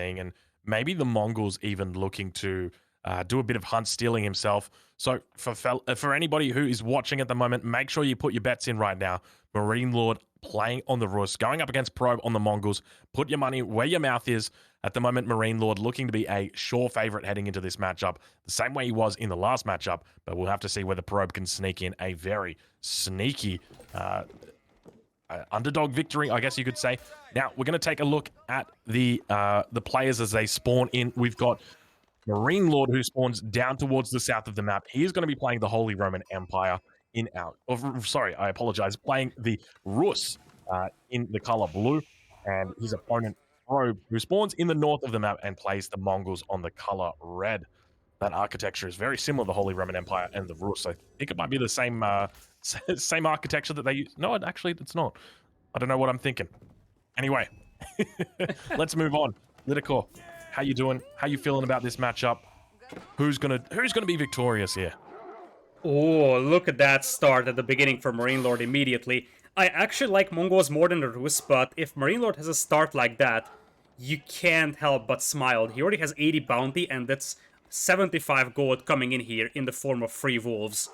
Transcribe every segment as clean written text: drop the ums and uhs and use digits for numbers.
and maybe the Mongols even looking to do a bit of hunt stealing himself. So for anybody who is watching at the moment, make sure you put your bets in right now. MarineLorD playing on the Rus, going up against Probe on the Mongols. Put your money where your mouth is. At the moment, MarineLorD looking to be a sure favorite heading into this matchup, the same way he was in the last matchup, but we'll have to see whether Probe can sneak in a very sneaky underdog victory, I guess you could say. Now, we're going to take a look at the players as they spawn in. We've got MarineLorD, who spawns down towards the south of the map. He is going to be playing the Holy Roman Empire in our... Oh, sorry, I apologize. Playing the Rus in the color blue, and his opponent, Probe, who spawns in the north of the map and plays the Mongols on the color red. That architecture is very similar to the Holy Roman Empire and the Rus. I think it might be the same same architecture that they use. No, actually, it's not. I don't know what I'm thinking. Anyway, let's move on. Lidicor, how you doing? How you feeling about this matchup? Who's gonna be victorious here? Oh, look at that start at the beginning for MarineLorD immediately. I actually like Mongols more than the Rus, but if MarineLorD has a start like that, you can't help but smile. He already has 80 bounty, and that's 75 gold coming in here in the form of free wolves.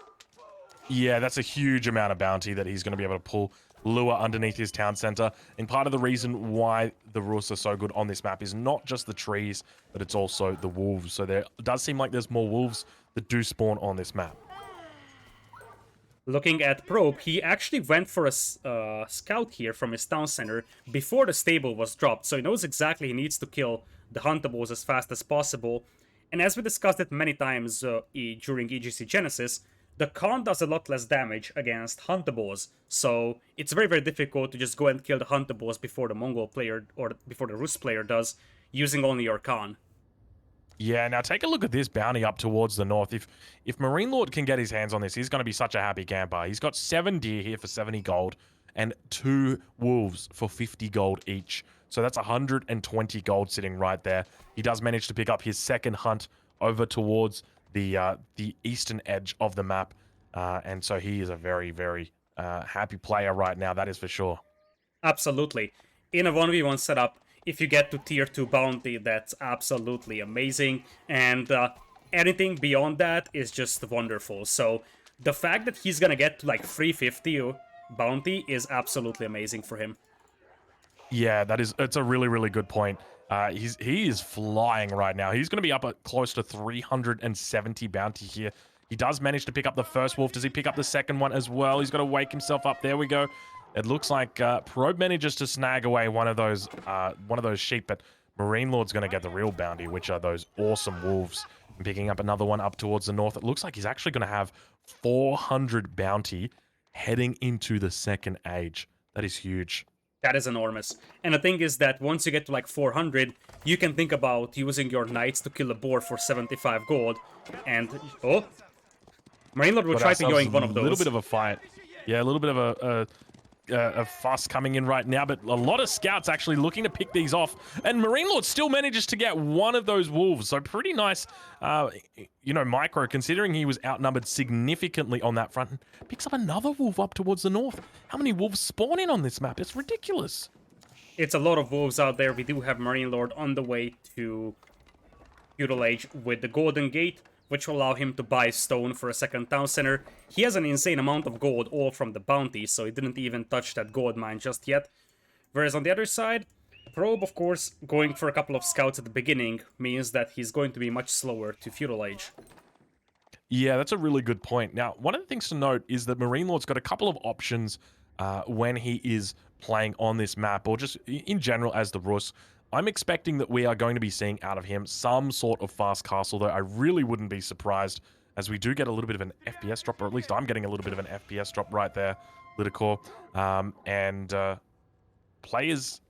Yeah, that's a huge amount of bounty that he's going to be able to pull, lure underneath his town center. And part of the reason why the Rus are so good on this map is not just the trees, but it's also the wolves. So there does seem like there's more wolves that do spawn on this map. Looking at Probe, he actually went for a scout here from his town center before the stable was dropped, so he knows exactly he needs to kill the Huntables as fast as possible. And as we discussed it many times during EGC Genesis, the Khan does a lot less damage against Huntables, so it's very, very difficult to just go and kill the Huntables before the Mongol player or before the Rus player does, using only your Khan. Yeah, now take a look at this bounty up towards the north. If MarineLorD can get his hands on this, he's going to be such a happy camper. He's got 7 deer here for 70 gold and 2 wolves for 50 gold each. So that's 120 gold sitting right there. He does manage to pick up his second hunt over towards the eastern edge of the map. And so he is a very, very happy player right now, that is for sure. Absolutely. In a 1v1 setup, if you get to tier 2 bounty, that's absolutely amazing, and anything beyond that is just wonderful. So the fact that he's gonna get to like 350 bounty is absolutely amazing for him. Yeah, it's a really, really good point. He is flying right now. He's going to be up at close to 370 bounty here. He does manage to pick up the first wolf. Does he pick up the second one as well? He's got to wake himself up. There we go. It looks like Probe manages to snag away one of those sheep, but MarineLorD's going to get the real bounty, which are those awesome wolves. And picking up another one up towards the north. It looks like he's actually going to have 400 bounty heading into the second age. That is huge. That is enormous. And the thing is that once you get to like 400, you can think about using your knights to kill a boar for 75 gold. And, oh, MarineLorD will try to join one of those. A little bit of a fight. Yeah, a little bit of a fuss coming in right now, but a lot of scouts actually looking to pick these off, and MarineLorD still manages to get one of those wolves, so pretty nice, micro, considering he was outnumbered significantly on that front. Picks up another wolf up towards the north. How many wolves spawn in on this map? It's ridiculous. It's a lot of wolves out there. We do have MarineLorD on the way to Feudal Age with the Golden Gate, which will allow him to buy stone for a second town center. He has an insane amount of gold, all from the bounty, so he didn't even touch that gold mine just yet. Whereas on the other side, Probe, of course, going for a couple of scouts at the beginning means that he's going to be much slower to Feudal Age. Yeah, that's a really good point. Now, one of the things to note is that MarineLorD's got a couple of options when he is playing on this map, or just in general as the Rus. I'm expecting that we are going to be seeing out of him some sort of fast castle, though I really wouldn't be surprised, as we do get a little bit of an FPS drop, or at least I'm getting a little bit of an FPS drop right there, Lidicor. Players...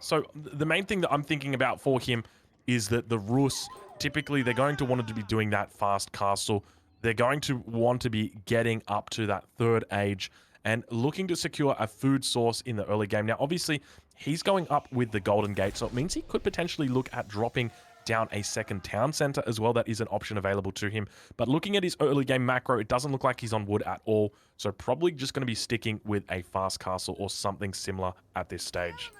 so the main thing that I'm thinking about for him is that the Rus, typically they're going to want to be doing that fast castle. They're going to want to be getting up to that third age and looking to secure a food source in the early game. Now, obviously, he's going up with the Golden Gate, so it means he could potentially look at dropping down a second town center as well. That is an option available to him. But looking at his early game macro, it doesn't look like he's on wood at all, so probably just going to be sticking with a fast castle or something similar at this stage.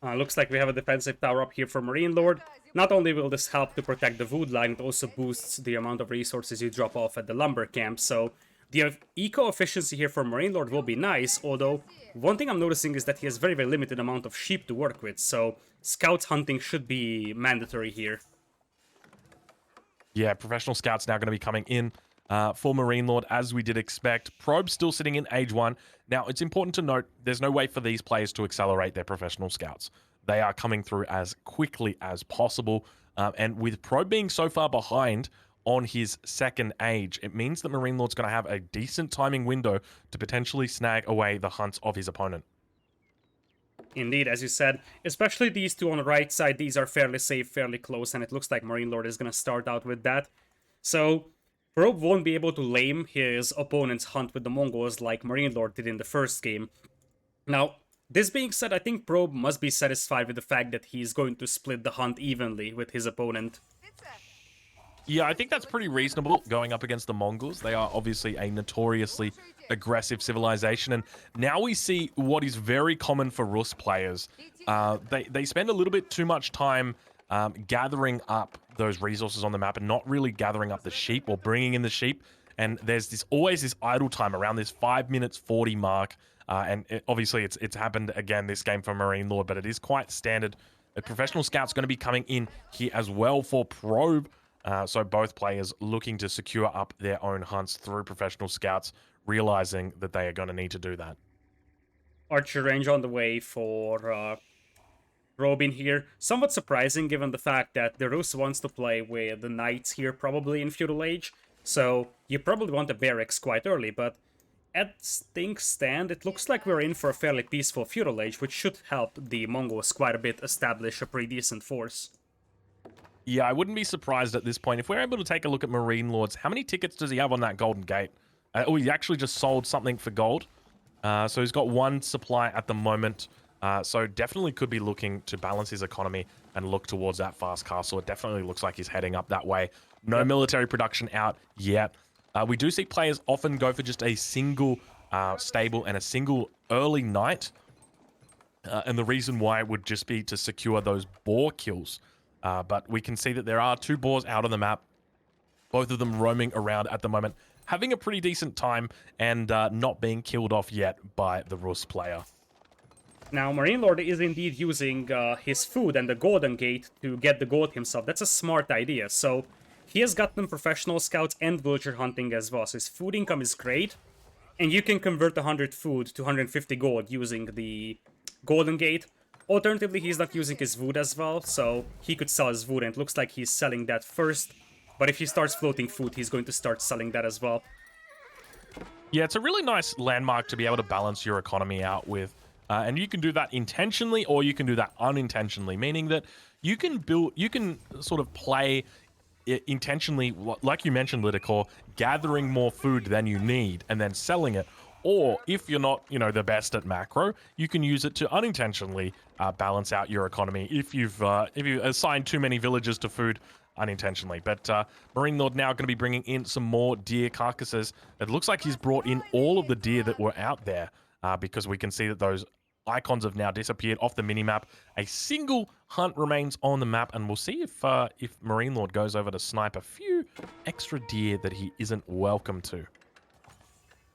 Looks like we have a defensive tower up here for MarineLorD. Not only will this help to protect the wood line, it also boosts the amount of resources you drop off at the lumber camp, so the eco-efficiency here for MarineLorD will be nice, although one thing I'm noticing is that he has very, very limited amount of sheep to work with, so scouts hunting should be mandatory here. Yeah, professional scouts now going to be coming in for MarineLorD, as we did expect. Probe still sitting in Age 1. Now, it's important to note there's no way for these players to accelerate their professional scouts. They are coming through as quickly as possible. And with Probe being so far behind on his second age, it means that MarineLorD's going to have a decent timing window to potentially snag away the hunts of his opponent. Indeed, as you said, especially these two on the right side, these are fairly safe, fairly close, and it looks like MarineLorD is going to start out with that. So, Probe won't be able to lame his opponent's hunt with the Mongols like MarineLorD did in the first game. Now, this being said, I think Probe must be satisfied with the fact that he's going to split the hunt evenly with his opponent. Yeah, I think that's pretty reasonable going up against the Mongols. They are obviously a notoriously aggressive civilization, and now we see what is very common for Rus players. They spend a little bit too much time gathering up those resources on the map and not really gathering up the sheep or bringing in the sheep. And there's always this idle time around this 5 minutes 40 mark. Obviously it's happened again this game for MarineLorD, but it is quite standard. A professional scout's going to be coming in here as well for Probe. So both players looking to secure up their own hunts through professional scouts, realizing that they are going to need to do that. Archer range on the way for Probe in here. Somewhat surprising given the fact that the Rus wants to play with the knights here probably in Feudal Age. So you probably want the barracks quite early, but as things stand, it looks like we're in for a fairly peaceful Feudal Age, which should help the Mongols quite a bit establish a pretty decent force. Yeah, I wouldn't be surprised at this point. If we're able to take a look at MarineLorD's, how many tickets does he have on that Golden Gate? Oh, he actually just sold something for gold. So he's got one supply at the moment. So definitely could be looking to balance his economy and look towards that fast castle. It definitely looks like he's heading up that way. No military production out yet. We do see players often go for just a single stable and a single early knight. And the reason why would just be to secure those boar kills. But we can see that there are two boars out on the map, both of them roaming around at the moment, having a pretty decent time and not being killed off yet by the Rus player. Now, MarineLorD is indeed using his food and the Golden Gate to get the gold himself. That's a smart idea. So he has gotten professional scouts and villager hunting as well. So his food income is great. And you can convert 100 food to 150 gold using the Golden Gate. Alternatively, he's not using his wood as well, so he could sell his wood, and it looks like he's selling that first. But if he starts floating food, he's going to start selling that as well. Yeah, it's a really nice landmark to be able to balance your economy out with. And you can do that intentionally or you can do that unintentionally, meaning that you can sort of play it intentionally, like you mentioned, Lidicor, gathering more food than you need and then selling it. Or if you're not, the best at macro, you can use it to unintentionally balance out your economy if you assign too many villagers to food unintentionally. But MarineLorD now going to be bringing in some more deer carcasses. It looks like he's brought in all of the deer that were out there because we can see that those icons have now disappeared off the minimap. A single hunt remains on the map, and we'll see if MarineLorD goes over to snipe a few extra deer that he isn't welcome to.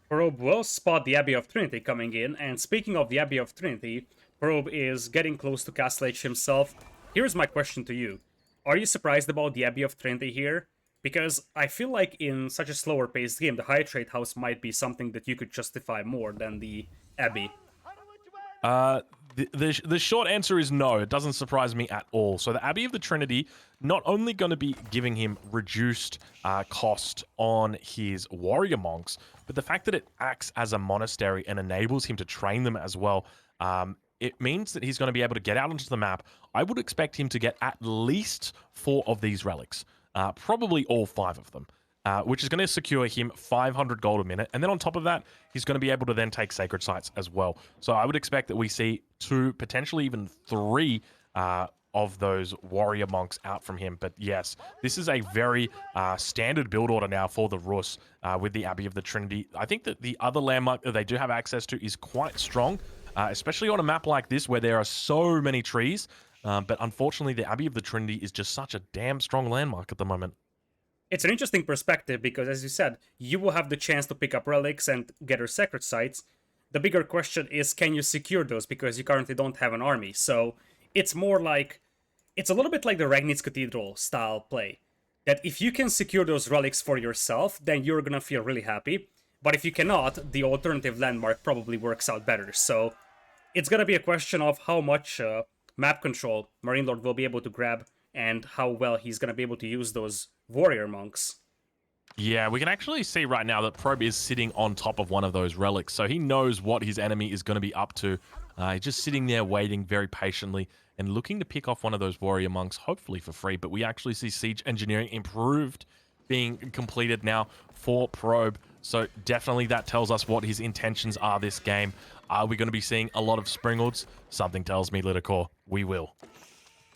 Probe will spot the Abbey of Trinity coming in, and speaking of the Abbey of Trinity, Probe is getting close to Castle Age himself. Here's my question to you. Are you surprised about the Abbey of Trinity here? Because I feel like in such a slower paced game, the High Trade House might be something that you could justify more than the Abbey. The short answer is no. It doesn't surprise me at all. So the Abbey of the Trinity not only going to be giving him reduced cost on his warrior monks, but the fact that it acts as a monastery and enables him to train them as well, it means that he's going to be able to get out onto the map. I would expect him to get at least 4 of these relics, probably all 5 of them. Which is going to secure him 500 gold a minute. And then on top of that, he's going to be able to then take sacred sites as well. So I would expect that we see 2, potentially even 3 of those warrior monks out from him. But yes, this is a very standard build order now for the Rus with the Abbey of the Trinity. I think that the other landmark that they do have access to is quite strong. especially on a map like this where there are so many trees. But unfortunately, the Abbey of the Trinity is just such a damn strong landmark at the moment. It's an interesting perspective because, as you said, you will have the chance to pick up relics and gather sacred sites. The bigger question is, can you secure those because you currently don't have an army? So it's more like, it's a little bit like the Ragnitz Cathedral style play. That if you can secure those relics for yourself, then you're gonna feel really happy. But if you cannot, the alternative landmark probably works out better. So it's gonna be a question of how much map control MarineLorD will be able to grab and how well he's gonna be able to use those warrior monks. Yeah, we can actually see right now that Probe is sitting on top of one of those relics, so he knows what his enemy is going to be up to. He's just sitting there waiting very patiently and looking to pick off one of those warrior monks, hopefully for free. But we actually see siege engineering improved being completed now for Probe, so definitely that tells us what his intentions are this game. Are we going to be seeing a lot of Springalds? Something tells me, Litakor, we will.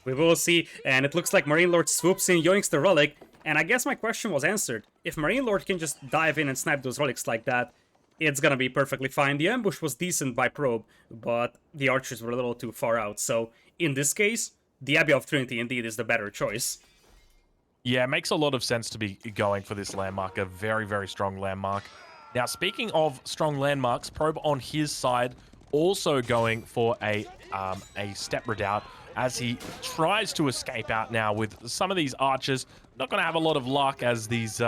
We will see, and it looks like MarineLorD swoops in, yoinks the relic, and I guess my question was answered. If MarineLorD can just dive in and snipe those relics like that, it's gonna be perfectly fine. The ambush was decent by Probe, but the archers were a little too far out, so in this case, the Abbey of Trinity indeed is the better choice. Yeah, it makes a lot of sense to be going for this landmark, a very, very strong landmark. Now, speaking of strong landmarks, Probe on his side also going for a step redoubt as he tries to escape out now with some of these archers. Not going to have a lot of luck as these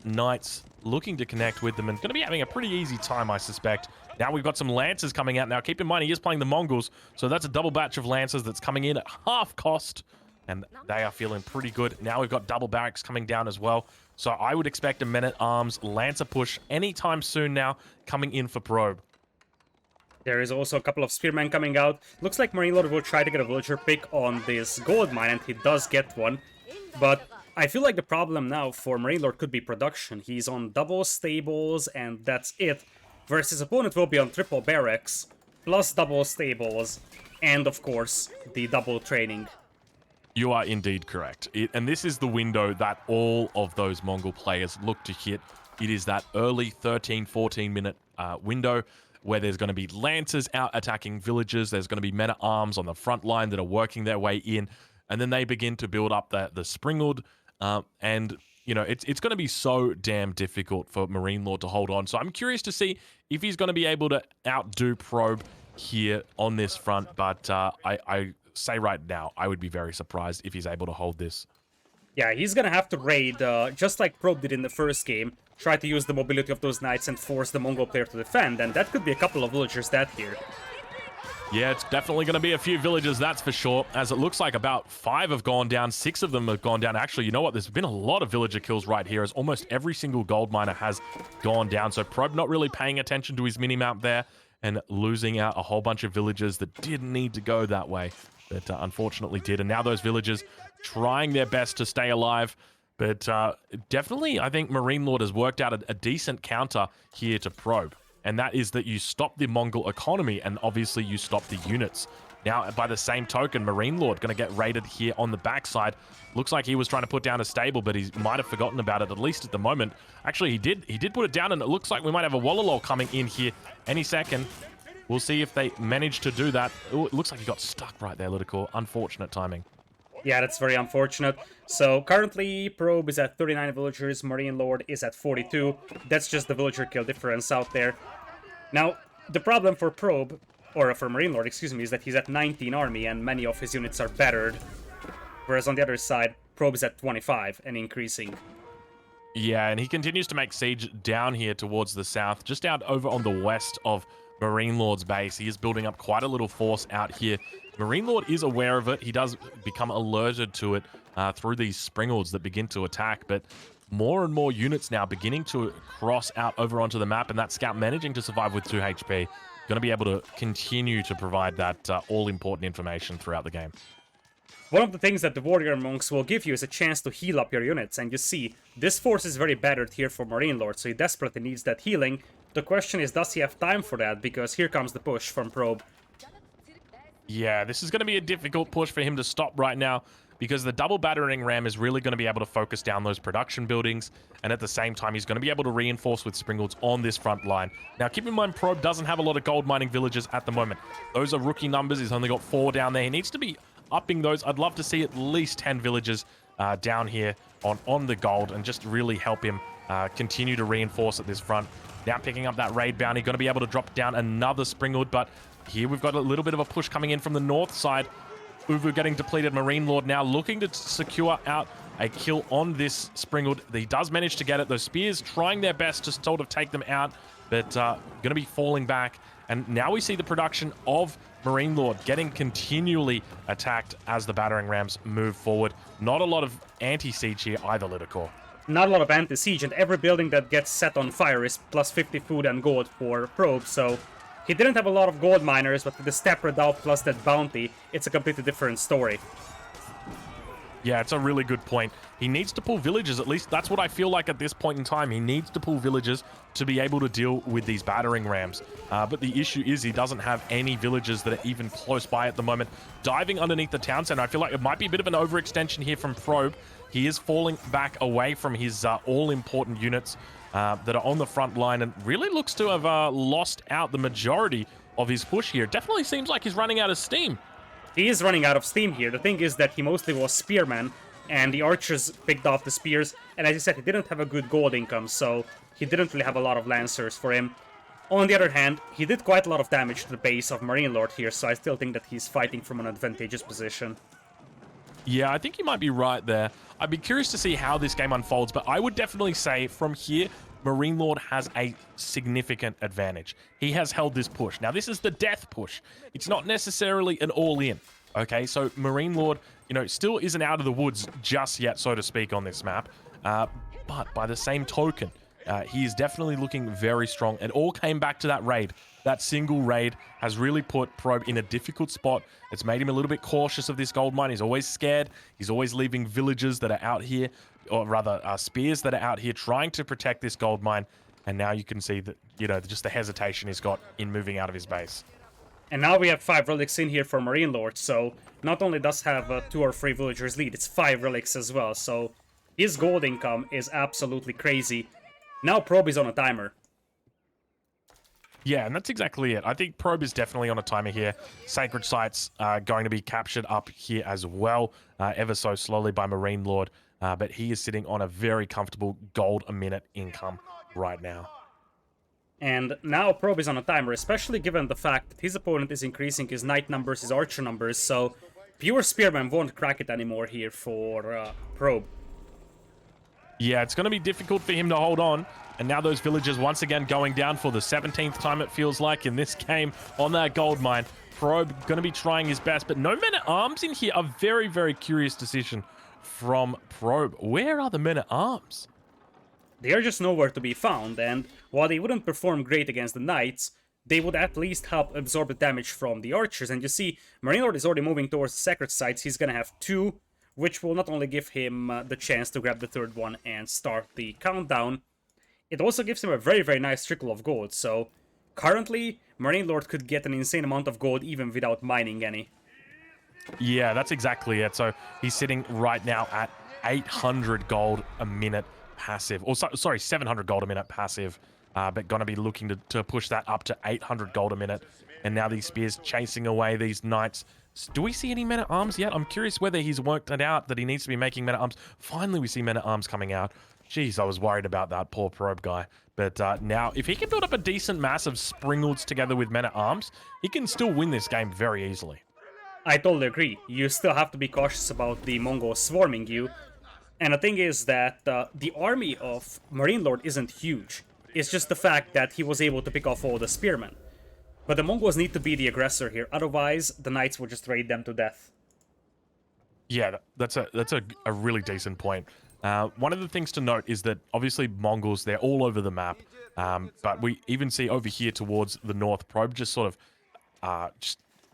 knights looking to connect with them and going to be having a pretty easy time, I suspect. Now we've got some lancers coming out. Now, keep in mind, he is playing the Mongols, so that's a double batch of lancers that's coming in at half cost, and they are feeling pretty good. Now we've got double barracks coming down as well, so I would expect a men-at-arms lancer push anytime soon now coming in for Probe. There is also a couple of spearmen coming out. Looks like MarineLorD will try to get a villager pick on this gold mine, and he does get one. But I feel like the problem now for MarineLorD could be production. He's on double stables, and that's it. Whereas his opponent will be on triple barracks, plus double stables, and of course, the double training. You are indeed correct. And this is the window that all of those Mongol players look to hit. It is that early 13, 14-minute window where there's going to be lancers out attacking villages. There's going to be men-at-arms on the front line that are working their way in. And then they begin to build up the Springald. And, you know, it's going to be so damn difficult for MarineLorD to hold on. So I'm curious to see if he's going to be able to outdo Probe here on this front. But I say right now, I would be very surprised if he's able to hold this. Yeah, he's gonna have to raid, just like Probe did in the first game. Try to use the mobility of those knights and force the Mongol player to defend, and that could be a couple of villagers that here. Yeah, it's definitely going to be a few villages, that's for sure, as it looks like about 5 have gone down, 6 of them have gone down. Actually, you know what? There's been a lot of villager kills right here, as almost every single gold miner has gone down. So Probe not really paying attention to his minimap there and losing out a whole bunch of villagers that didn't need to go that way, but unfortunately did. And now those villagers trying their best to stay alive. But definitely, I think MarineLorD has worked out a decent counter here to Probe. And that is that you stop the Mongol economy, and obviously you stop the units. Now, by the same token, MarineLorD going to get raided here on the backside. Looks like he was trying to put down a stable, but he might have forgotten about it, at least at the moment. Actually, he did put it down, and it looks like we might have a Wallalol coming in here any second. We'll see if they manage to do that. Ooh, it looks like he got stuck right there, Litakor. Unfortunate timing. Yeah, that's very unfortunate. So currently, Probe is at 39 villagers, MarineLorD is at 42. That's just the villager kill difference out there. Now, the problem for Probe, or for MarineLorD, excuse me, is that he's at 19 army and many of his units are battered. Whereas on the other side, Probe is at 25 and increasing. Yeah, and he continues to make siege down here towards the south, just out over on the west of MarineLorD's base. He is building up quite a little force out here. MarineLorD is aware of it. He does become alerted to it through these Springalds that begin to attack, but more and more units now beginning to cross out over onto the map, and that scout managing to survive with 2 HP. Going to be able to continue to provide that all-important information throughout the game. One of the things that the warrior monks will give you is a chance to heal up your units, and you see, this force is very battered here for MarineLorD, so he desperately needs that healing. The question is, does he have time for that? Because here comes the push from Probe. Yeah, this is going to be a difficult push for him to stop right now. because the double battering ram is really going to be able to focus down those production buildings, and at the same time, he's going to be able to reinforce with Springles on this front line. Now, keep in mind, Probe doesn't have a lot of gold mining villages at the moment. Those are rookie numbers. He's only got 4 down there. He needs to be upping those. I'd love to see at least 10 villages down here on the gold and just really help him continue to reinforce at this front. Now picking up that raid bounty, going to be able to drop down another Springald, but here we've got a little bit of a push coming in from the north side. Uvu getting depleted. MarineLorD now looking to secure out a kill on this Springald. He does manage to get it. Those spears trying their best to sort of take them out, but going to be falling back. And now we see the production of MarineLorD getting continually attacked as the battering rams move forward. Not a lot of anti-siege here either, Lidicore. Not a lot of anti-siege, and every building that gets set on fire is plus 50 food and gold for Probe, so he didn't have a lot of gold miners, but with the step redoubt plus that bounty, it's a completely different story. Yeah, it's a really good point. He needs to pull villagers, at least that's what I feel like at this point in time. He needs to pull villagers to be able to deal with these battering rams. But the issue is he doesn't have any villagers that are even close by at the moment. Diving underneath the town center, I feel like it might be a bit of an overextension here from Probe. He is falling back away from his all-important units that are on the front line and really looks to have lost out the majority of his push here. Definitely seems like he's running out of steam. He is running out of steam here. The thing is that he mostly was spearman, and the archers picked off the spears, and as you said, he didn't have a good gold income, so he didn't really have a lot of lancers for him. On the other hand, he did quite a lot of damage to the base of MarineLorD here, so I still think that he's fighting from an advantageous position. Yeah, I think you might be right there. I'd be curious to see how this game unfolds, but I would definitely say from here, MarineLorD has a significant advantage. He has held this push. Now, this is the death push. It's not necessarily an all-in, okay? So MarineLorD, you know, still isn't out of the woods just yet, so to speak, on this map. But by the same token, he is definitely looking very strong. It all came back to that raid. That single raid has really put Probe in a difficult spot. It's made him a little bit cautious of this gold mine. He's always scared. He's always leaving villagers that are out here, or rather spears that are out here trying to protect this gold mine. And now you can see that, you know, just the hesitation he's got in moving out of his base. And now we have 5 relics in here for MarineLorD, so not only does have 2 or 3 villagers lead, it's 5 relics as well, so his gold income is absolutely crazy. Now Probe is on a timer. Yeah, and that's exactly it. I think Probe is definitely on a timer here. Sacred Sites are going to be captured up here as well, ever so slowly by MarineLorD. But he is sitting on a very comfortable gold a minute income right now. And now Probe is on a timer, especially given the fact that his opponent is increasing his knight numbers, his archer numbers, so pure spearman won't crack it anymore here for Probe. Yeah, it's going to be difficult for him to hold on. And now those villagers once again going down for the 17th time, it feels like, in this game on that gold mine. Probe going to be trying his best, but no men-at-arms in here. A very, very curious decision from Probe. Where are the men-at-arms? They are just nowhere to be found, and while they wouldn't perform great against the knights, they would at least help absorb the damage from the archers. And you see, MarineLorD is already moving towards the sacred sites. He's going to have 2, which will not only give him the chance to grab the 3rd one and start the countdown, it also gives him a very, very nice trickle of gold. So currently, MarineLorD could get an insane amount of gold even without mining any. Yeah, that's exactly it. So he's sitting right now at 800 gold a minute passive. Or sorry, 700 gold a minute passive. But going to be looking to push that up to 800 gold a minute. And now these spears chasing away these knights. Do we see any men-at-arms yet? I'm curious whether he's worked it out that he needs to be making men-at-arms. Finally, we see men-at-arms coming out. Jeez, I was worried about that poor Probe guy. But now, if he can build up a decent mass of Springalds together with men-at-arms, he can still win this game very easily. I totally agree. You still have to be cautious about the Mongols swarming you. And the thing is that the army of MarineLorD isn't huge. It's just the fact that he was able to pick off all the spearmen. But the Mongols need to be the aggressor here, otherwise the knights will just raid them to death. Yeah, that's a really decent point. One of the things to note is that obviously Mongols, they're all over the map, but we even see over here towards the north, Probe just sort of,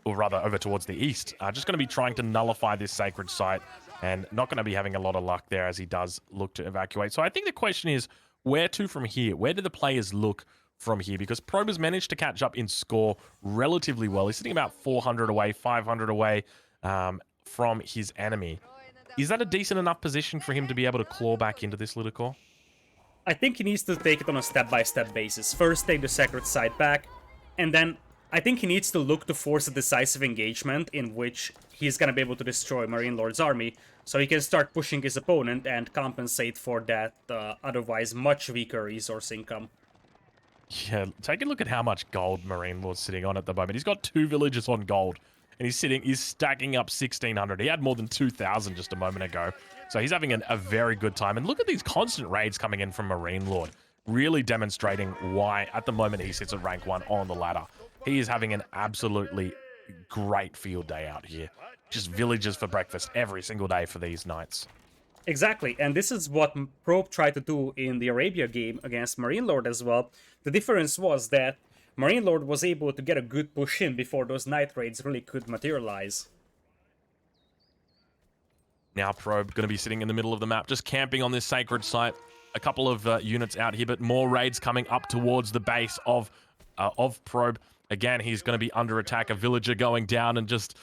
or rather over towards the east, just going to be trying to nullify this sacred site and not going to be having a lot of luck there as he does look to evacuate. So I think the question is, where to from here? Where do the players look from here? Because Probe has managed to catch up in score relatively well. He's sitting about 400 away, 500 away from his enemy. Is that a decent enough position for him to be able to claw back into this Lidocor? I think he needs to take it on a step-by-step basis. First, take the Sacred Side back, and then I think he needs to look to force a decisive engagement in which he's gonna be able to destroy MarineLorD's army, so he can start pushing his opponent and compensate for that otherwise much weaker resource income. Yeah, take a look at how much gold MarineLord's sitting on at the moment. He's got 2 villages on gold, and he's stacking up 1,600. He had more than 2,000 just a moment ago. So he's having a very good time. And look at these constant raids coming in from MarineLord, really demonstrating why, at the moment, he sits at rank 1 on the ladder. He is having an absolutely great field day out here. Just villages for breakfast every single day for these knights. Exactly, and this is what Probe tried to do in the Arabia game against MarineLord as well. The difference was that MarineLord was able to get a good push in before those night raids really could materialize. Now Probe going to be sitting in the middle of the map, just camping on this sacred site. A couple of units out here, but more raids coming up towards the base of Probe. Again, he's going to be under attack. A villager going down and just...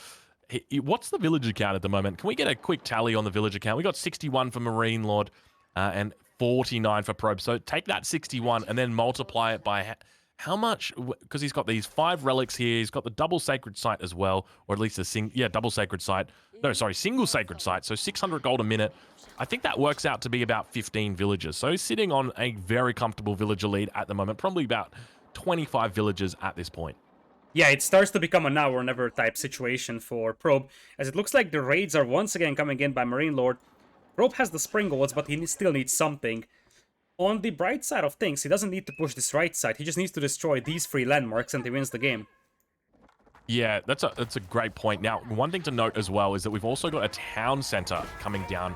What's the villager count at the moment? Can we get a quick tally on the villager count? We got 61 for MarineLord and 49 for Probe. So take that 61 and then multiply it by how much? Because he's got these 5 relics here. He's got the double sacred site as well, or at least a double sacred site. No, sorry, single sacred site. So 600 gold a minute. I think that works out to be about 15 villagers. So he's sitting on a very comfortable villager lead at the moment. Probably about 25 villagers at this point. Yeah, it starts to become a now or never type situation for Probe, as it looks like the raids are once again coming in by MarineLord. Probe has the Springolds, but he still needs something. On the bright side of things, he doesn't need to push this right side, he just needs to destroy these 3 landmarks and he wins the game. Yeah, that's a great point. Now, one thing to note as well is that we've also got a town center coming down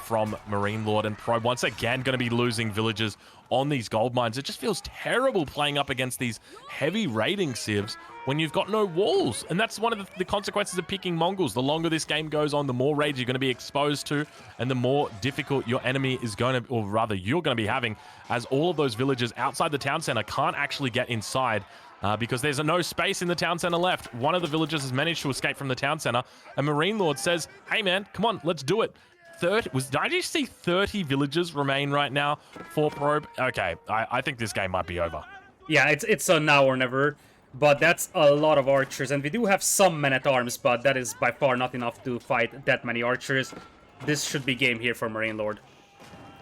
from MarineLord, and Probe once again going to be losing villagers on these gold mines. It just feels terrible playing up against these heavy raiding civs when you've got no walls. And that's one of the consequences of picking Mongols. The longer this game goes on, the more raids you're going to be exposed to, and the more difficult your enemy is going to, or rather you're going to be having, as all of those villagers outside the town center can't actually get inside because there's no space in the town center left. One of the villagers has managed to escape from the town center, and MarineLord says, hey man, come on, let's do it. Did I just see 30 villagers remain right now for Probe? Okay, I think this game might be over. Yeah, it's a now or never, but that's a lot of archers, and we do have some men-at-arms, but that is by far not enough to fight that many archers. This should be game here for MarineLord.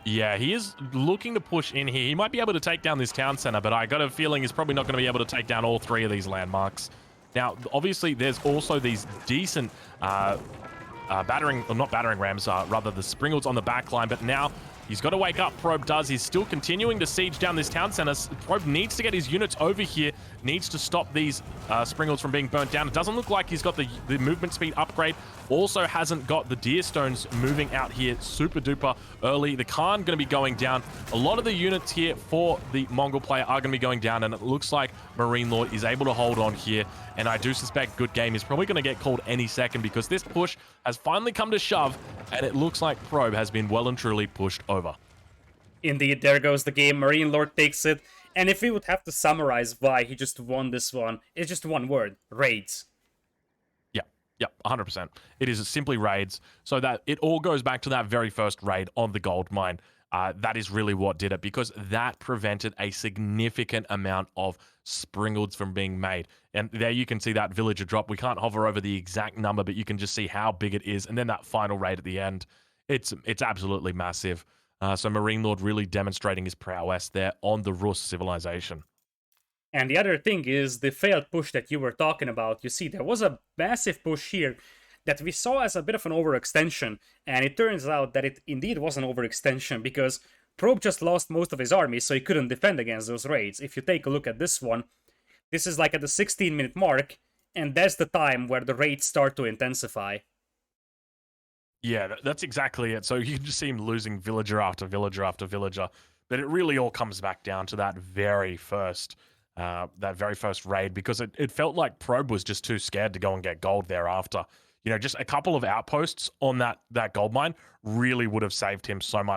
Yeah, he is looking to push in here. He might be able to take down this town center, but I got a feeling he's probably not going to be able to take down all 3 of these landmarks. Now, obviously, there's also these decent... not battering rams, rather the Springolds on the back line, but now he's got to wake up. Probe does. He's still continuing to siege down this town center. Probe needs to get his units over here, needs to stop these Springolds from being burnt down. It doesn't look like he's got the movement speed upgrade. Also hasn't got the deer stones moving out here super duper early. The Khan going to be going down. A lot of the units here for the Mongol player are going to be going down, and it looks like MarineLord is able to hold on here. And I do suspect good game is probably going to get called any second, because this push has finally come to shove, and it looks like Probe has been well and truly pushed over. Indeed, there goes the game. MarineLord takes it, and if we would have to summarize why he just won this one, it's just one word: raids. Yep, 100%. It is simply raids, so that it all goes back to that very first raid on the gold mine. That is really what did it, because that prevented a significant amount of Springolds from being made. And there you can see that villager drop. We can't hover over the exact number, but you can just see how big it is. And then that final raid at the end, it's absolutely massive. So MarineLord really demonstrating his prowess there on the Rus civilization. And the other thing is the failed push that you were talking about. You see, there was a massive push here that we saw as a bit of an overextension, and it turns out that it indeed was an overextension, because Probe just lost most of his army, so he couldn't defend against those raids. If you take a look at this one, this is like at the 16-minute mark, and that's the time where the raids start to intensify. Yeah, that's exactly it. So you can just see him losing villager after villager after villager, but it really all comes back down to that very first raid, because it felt like Probe was just too scared to go and get gold thereafter. You know, just a couple of outposts on that gold mine really would have saved him so much